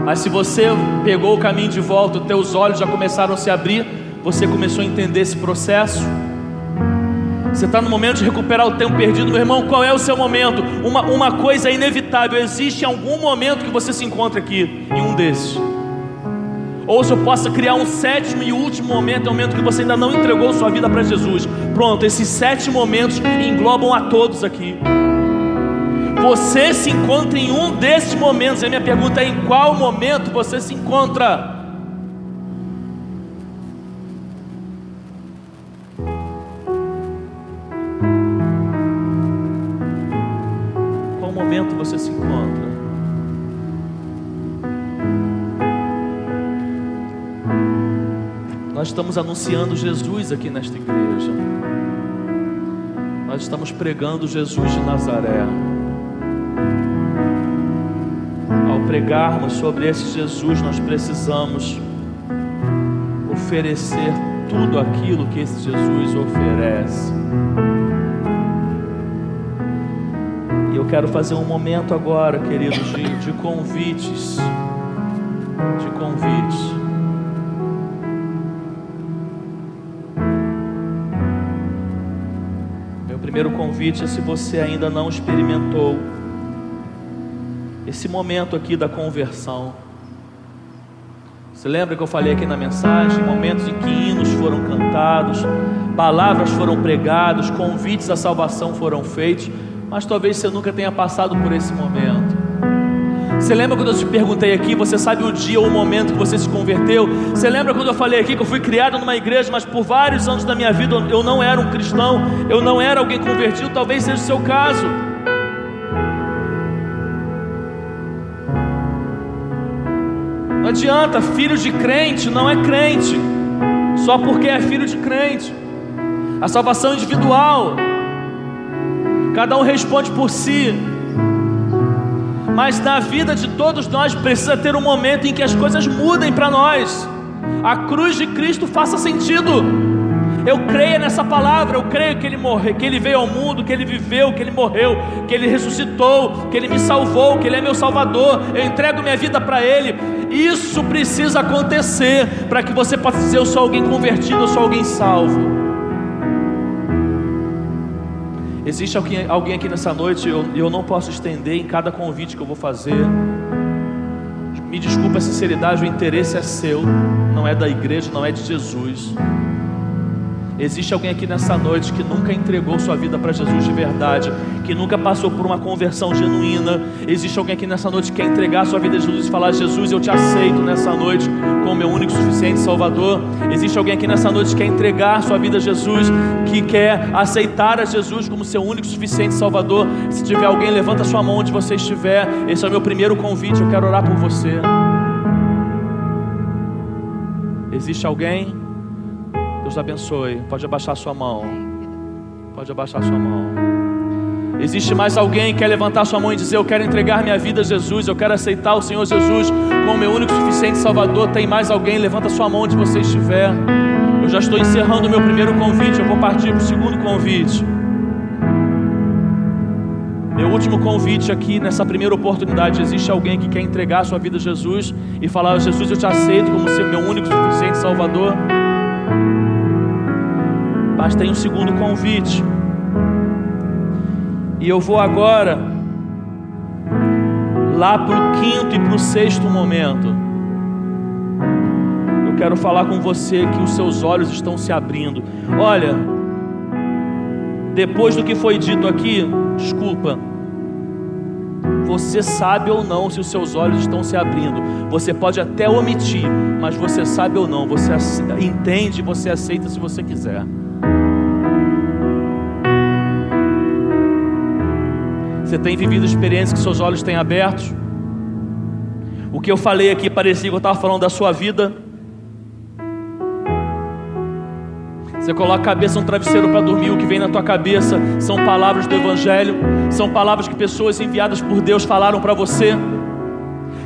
Mas se você pegou o caminho de volta, os teus olhos já começaram a se abrir, você começou a entender esse processo. Você está no momento de recuperar o tempo perdido, meu irmão. Qual é o seu momento? Uma coisa é inevitável, existe algum momento que você se encontra aqui, em um desses. Ou se eu possa criar um sétimo e último momento, é o momento que você ainda não entregou sua vida para Jesus. Pronto, esses 7 momentos englobam a todos aqui. Você se encontra em um desses momentos. E a minha pergunta é: em qual momento você se encontra? Qual momento você se encontra? Nós estamos anunciando Jesus aqui nesta igreja. Nós estamos pregando Jesus de Nazaré. Ao pregarmos sobre esse Jesus, nós precisamos oferecer tudo aquilo que esse Jesus oferece. E eu quero fazer um momento agora, queridos, de convites. De convites. Meu primeiro convite é: se você ainda não experimentou esse momento aqui da conversão. Você lembra que eu falei aqui na mensagem? Momentos em que hinos foram cantados, palavras foram pregadas, convites à salvação foram feitos, mas talvez você nunca tenha passado por esse momento. Você lembra quando eu te perguntei aqui, você sabe o dia ou o momento que você se converteu? Você lembra quando eu falei aqui que eu fui criado numa igreja, mas por vários anos da minha vida eu não era um cristão, eu não era alguém convertido? Talvez seja o seu caso. Não adianta, filho de crente não é crente só porque é filho de crente. A salvação é individual, cada um responde por si. Mas na vida de todos nós precisa ter um momento em que as coisas mudem para nós. A cruz de Cristo faça sentido. Eu creio nessa palavra, eu creio que Ele morreu, que Ele veio ao mundo, que Ele viveu, que Ele morreu, que Ele ressuscitou, que Ele me salvou, que Ele é meu Salvador. Eu entrego minha vida para Ele. Isso precisa acontecer para que você possa dizer: eu sou alguém convertido, eu sou alguém salvo. Existe alguém aqui nessa noite, eu não posso estender em cada convite que eu vou fazer. Me desculpa a sinceridade, o interesse é seu, não é da igreja, não é de Jesus. Existe alguém aqui nessa noite que nunca entregou sua vida para Jesus de verdade, que nunca passou por uma conversão genuína. Existe alguém aqui nessa noite que quer entregar sua vida a Jesus e falar: Jesus, eu te aceito nessa noite como meu único e suficiente Salvador. Existe alguém aqui nessa noite que quer entregar sua vida a Jesus, que quer aceitar a Jesus como seu único e suficiente Salvador. Se tiver alguém, levanta sua mão onde você estiver. Esse é o meu primeiro convite, eu quero orar por você. Existe alguém? Deus abençoe. Pode abaixar sua mão. Pode abaixar sua mão. Existe mais alguém que quer levantar sua mão e dizer: eu quero entregar minha vida a Jesus, eu quero aceitar o Senhor Jesus como meu único e suficiente Salvador? Tem mais alguém? Levanta sua mão onde você estiver. Eu já estou encerrando o meu primeiro convite, eu vou partir para o segundo convite. Meu último convite aqui, nessa primeira oportunidade, existe alguém que quer entregar a sua vida a Jesus e falar: Jesus, eu te aceito como ser meu único e suficiente Salvador? Mas tem um segundo convite. E eu vou agora lá para o quinto e para o sexto momento. Eu quero falar com você que os seus olhos estão se abrindo. Olha, depois do que foi dito aqui, desculpa, você sabe ou não se os seus olhos estão se abrindo. Você pode até omitir, mas você sabe ou não, você entende, você aceita se você quiser. Você tem vivido experiências que seus olhos têm abertos? O que eu falei aqui parecia que eu estava falando da sua vida. Você coloca a cabeça no travesseiro para dormir, o que vem na tua cabeça são palavras do Evangelho, são palavras que pessoas enviadas por Deus falaram para você.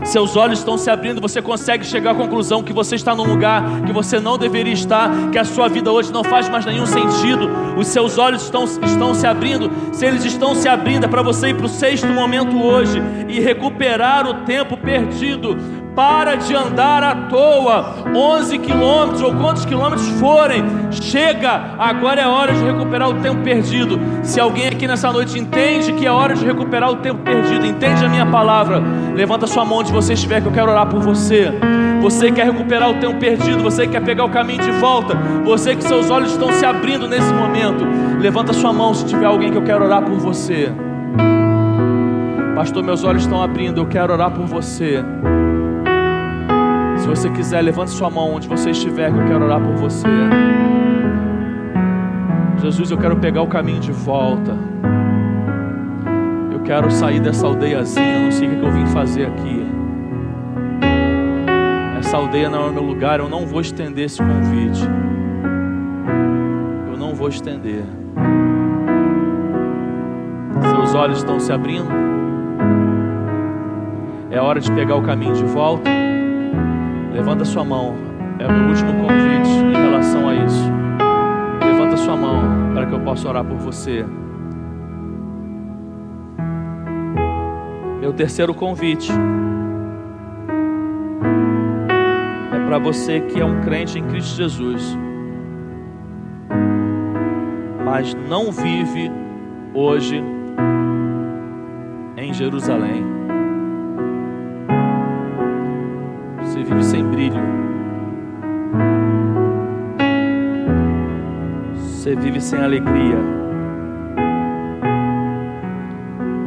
Seus olhos estão se abrindo, você consegue chegar à conclusão que você está num lugar que você não deveria estar, que a sua vida hoje não faz mais nenhum sentido. Os seus olhos estão se abrindo. Se eles estão se abrindo, é para você ir para o sexto momento hoje e recuperar o tempo perdido. Para de andar à toa, 11 quilômetros ou quantos quilômetros forem, chega, agora é hora de recuperar o tempo perdido. Se alguém aqui nessa noite entende que é hora de recuperar o tempo perdido, entende a minha palavra, levanta sua mão onde você estiver, que eu quero orar por você. Você quer recuperar o tempo perdido, você quer pegar o caminho de volta, você que seus olhos estão se abrindo nesse momento, levanta sua mão se tiver alguém que eu quero orar por você. Pastor, meus olhos estão abrindo, eu quero orar por você. Se você quiser, levante sua mão onde você estiver, que eu quero orar por você. Jesus, eu quero pegar o caminho de volta. Eu quero sair dessa aldeiazinha, não sei o que eu vim fazer aqui. Essa aldeia não é o meu lugar, eu não vou estender esse convite. Eu não vou estender. Seus olhos estão se abrindo. É hora de pegar o caminho de volta. Levanta sua mão, é o meu último convite em relação a isso. Levanta sua mão para que eu possa orar por você. Meu terceiro convite é para você que é um crente em Cristo Jesus, mas não vive hoje em Jerusalém. Você vive sem brilho. Você vive sem alegria.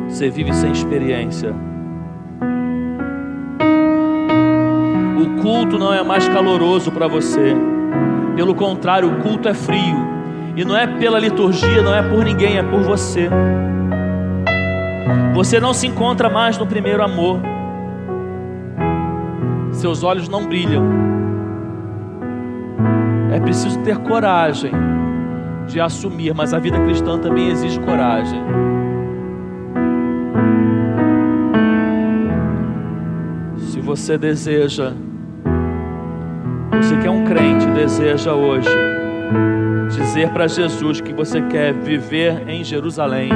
Você vive sem experiência. O culto não é mais caloroso para você. Pelo contrário, o culto é frio. E não é pela liturgia, não é por ninguém, é por você. Você não se encontra mais no primeiro amor. Seus olhos não brilham. É preciso ter coragem de assumir, mas a vida cristã também exige coragem. Se você deseja, você que é um crente, deseja hoje dizer para Jesus que você quer viver em Jerusalém,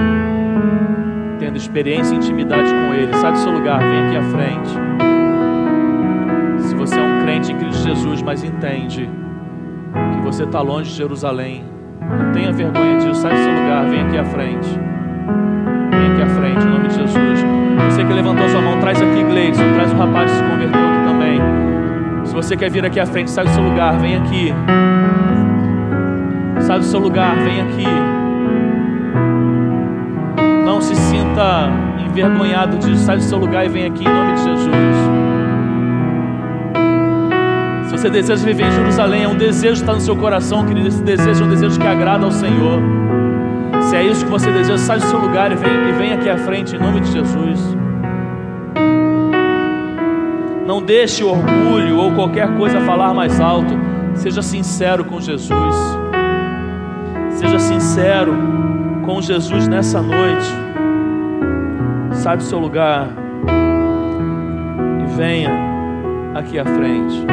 tendo experiência e intimidade com Ele, sai do seu lugar, vem aqui à frente. Você é um crente em Cristo Jesus, mas entende que você está longe de Jerusalém. Não tenha vergonha disso, sai do seu lugar, vem aqui à frente. Vem aqui à frente, em nome de Jesus. Você que levantou sua mão, traz aqui Gleison, traz o rapaz que se converteu aqui também. Se você quer vir aqui à frente, sai do seu lugar, vem aqui. Sai do seu lugar, vem aqui. Não se sinta envergonhado disso, sai do seu lugar e vem aqui, em nome de Jesus. Se você deseja viver em Jerusalém, é um desejo que está no seu coração, querido. Esse desejo é um desejo que agrada ao Senhor. Se é isso que você deseja, sai do seu lugar e vem aqui à frente, em nome de Jesus. Não deixe o orgulho ou qualquer coisa falar mais alto. Seja sincero com Jesus. Seja sincero com Jesus nessa noite. Sai do seu lugar e venha aqui à frente.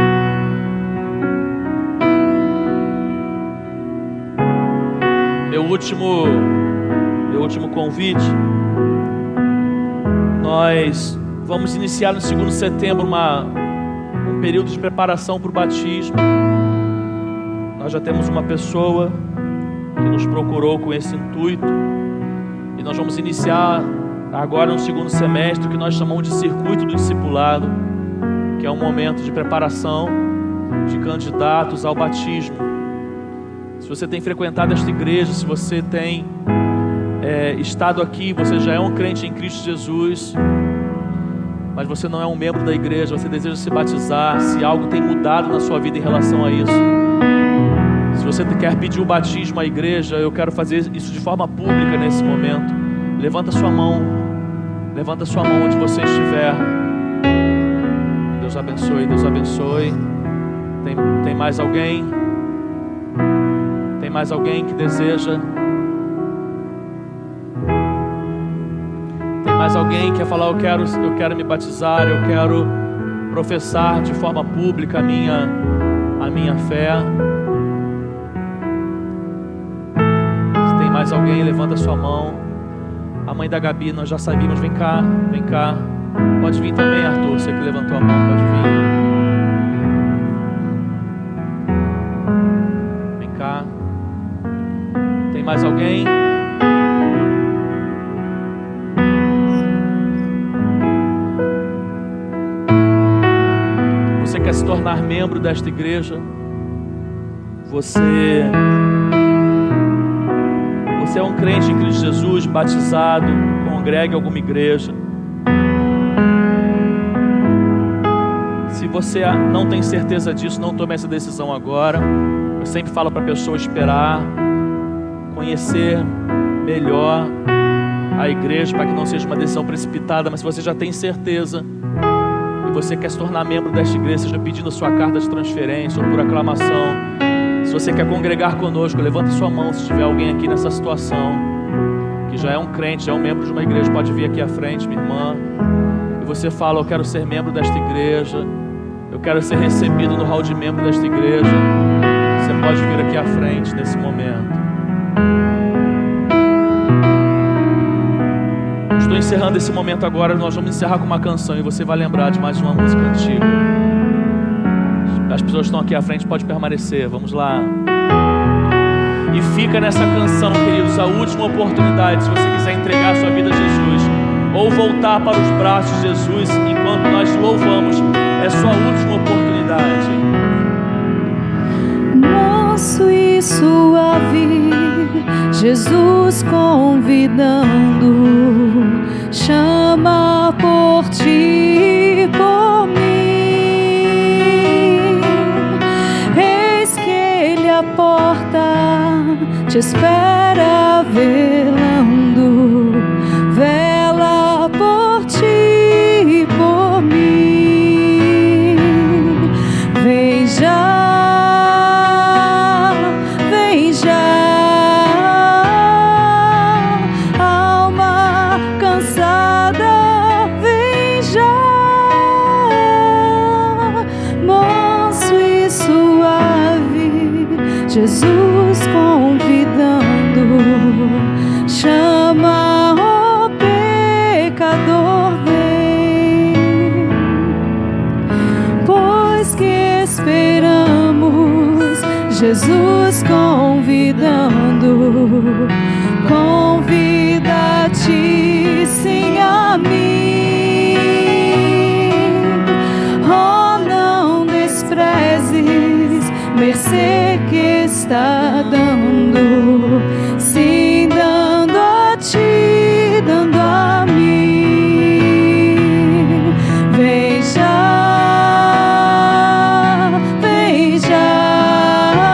Meu último convite. Nós vamos iniciar no 2º de setembro um período de preparação para o batismo. Nós já temos uma pessoa que nos procurou com esse intuito. E nós vamos iniciar agora no 2º semestre o que nós chamamos de circuito do discipulado, que é um momento de preparação de candidatos ao batismo. Se você tem frequentado esta igreja, se você tem estado aqui, você já é um crente em Cristo Jesus, mas você não é um membro da igreja, você deseja se batizar, se algo tem mudado na sua vida em relação a isso, se você quer pedir o batismo à igreja, eu quero fazer isso de forma pública nesse momento. Levanta sua mão onde você estiver. Deus abençoe, Deus abençoe. Tem mais alguém? Tem mais alguém que deseja? Tem mais alguém que quer falar, eu quero me batizar, eu quero professar de forma pública a minha fé? Se tem mais alguém, levanta sua mão. A mãe da Gabi, nós já sabíamos. Vem cá. Pode vir também, Arthur, você que levantou a mão, pode vir. Vem cá. Tem mais alguém? Você quer se tornar membro desta igreja? Você é um crente em Cristo Jesus, batizado, congrega em alguma igreja. Se você não tem certeza disso, não tome essa decisão agora. Eu sempre falo para a pessoa esperar, conhecer melhor a igreja, para que não seja uma decisão precipitada. Mas se você já tem certeza e você quer se tornar membro desta igreja, seja pedindo a sua carta de transferência ou por aclamação, se você quer congregar conosco, levanta sua mão. Se tiver alguém aqui nessa situação, que já é um crente, já é um membro de uma igreja, pode vir aqui à frente, minha irmã. E você fala, eu quero ser membro desta igreja, eu quero ser recebido no hall de membro desta igreja. Você pode vir aqui à frente nesse momento. Estou encerrando esse momento agora. Nós vamos encerrar com uma canção e você vai lembrar de mais uma música antiga. As pessoas estão aqui à frente, pode permanecer. Vamos lá. E fica nessa canção, queridos, a última oportunidade. Se você quiser entregar a sua vida a Jesus ou voltar para os braços de Jesus enquanto nós louvamos, é sua última oportunidade. Manso e suave, Jesus convidando, chama por ti, por mim. Eis que Ele a porta te espera velando, vela por ti, por mim. Vem já, vem já, alma cansada, vem já, manso e suave, Jesus convidando, chama o pecador, vem, pois que esperamos, Jesus convidando, convida-te sim a mim. Oh, não desprezes mercê que está dando, sim, dando a ti, dando a mim. Vem já, vem já,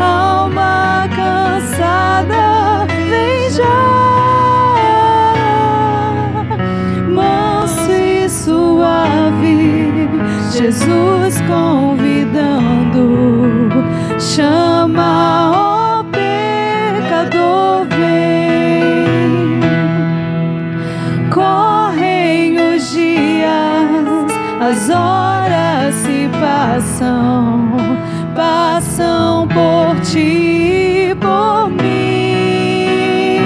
alma cansada, vem já, manso e suave, Jesus convidando, chama o pecador, vem. Correm os dias, as horas se passam, passam por ti e por mim.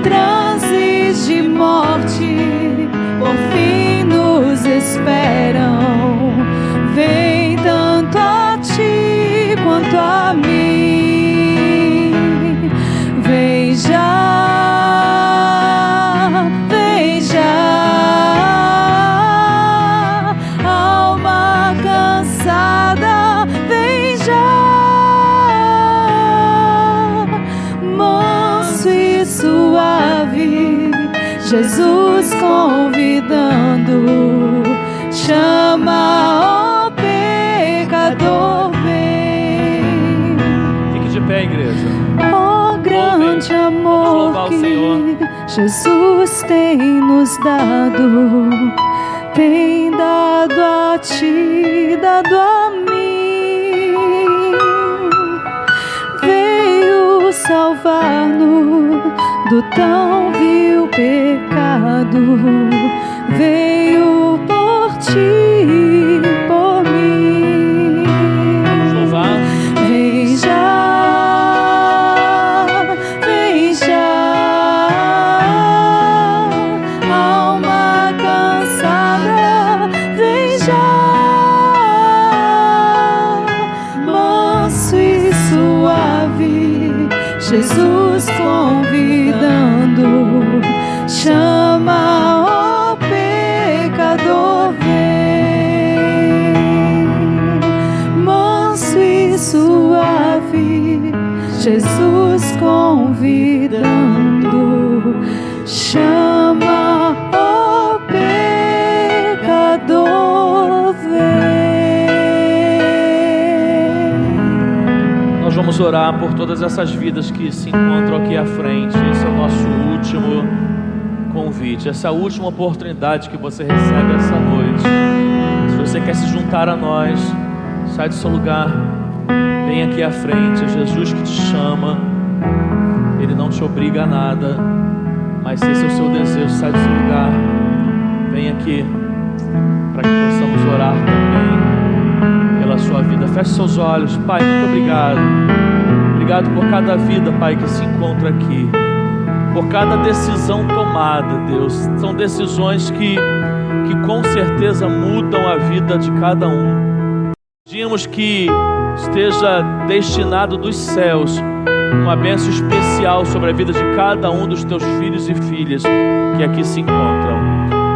Transes de morte por fim nos esperam. Vem tanto a ti quanto a mim. Vem já, vem já, alma cansada, vem já, manso e suave, Jesus convidando, chama, ó pecador, vem. Fique de pé, igreja. Ó grande amor que Jesus tem nos dado, tem dado a ti, dado a mim. Veio salvar-nos do tão vil pecado, veio por ti, por mim. Vamos louvar. Vem já, vem já, alma cansada, vem já, manso e suave, Jesus convidando, chama, ó pecador, vem, manso e suave, Jesus convidando, chama, ó pecador, vem. Nós vamos orar por todas essas vidas que se encontram aqui à frente. Esse é o nosso último convite, essa última oportunidade que você recebe essa noite. Se você quer se juntar a nós, sai do seu lugar, vem aqui à frente. É Jesus que te chama, Ele não te obriga a nada, mas se esse é o seu desejo, sai do seu lugar, vem aqui, para que possamos orar também pela sua vida. Feche seus olhos. Pai, muito obrigado. Obrigado por cada vida, Pai, que se encontra aqui, por cada decisão tomada, Deus. São decisões que com certeza mudam a vida de cada um. Pedimos que esteja destinado dos céus uma bênção especial sobre a vida de cada um dos teus filhos e filhas que aqui se encontram.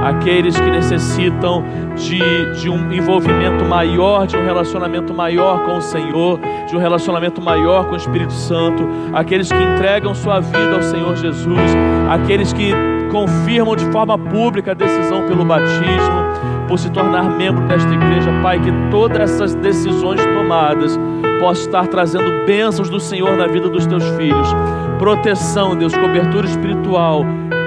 Aqueles que necessitam de um envolvimento maior, de um relacionamento maior com o Senhor, de um relacionamento maior com o Espírito Santo, aqueles que entregam sua vida ao Senhor Jesus, aqueles que confirmam de forma pública a decisão pelo batismo, por se tornar membro desta igreja. Pai, que todas essas decisões tomadas possam estar trazendo bênçãos do Senhor na vida dos teus filhos, proteção, Deus, cobertura espiritual,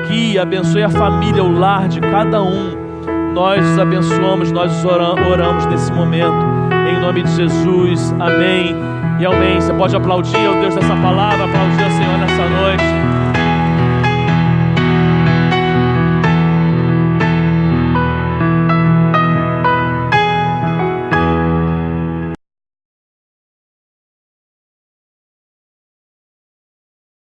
que abençoe a família, o lar de cada um. Nós os abençoamos, nós os oramos nesse momento, em nome de Jesus, amém e amém. Você pode aplaudir ao Deus dessa palavra, aplaudir ao Senhor nessa noite.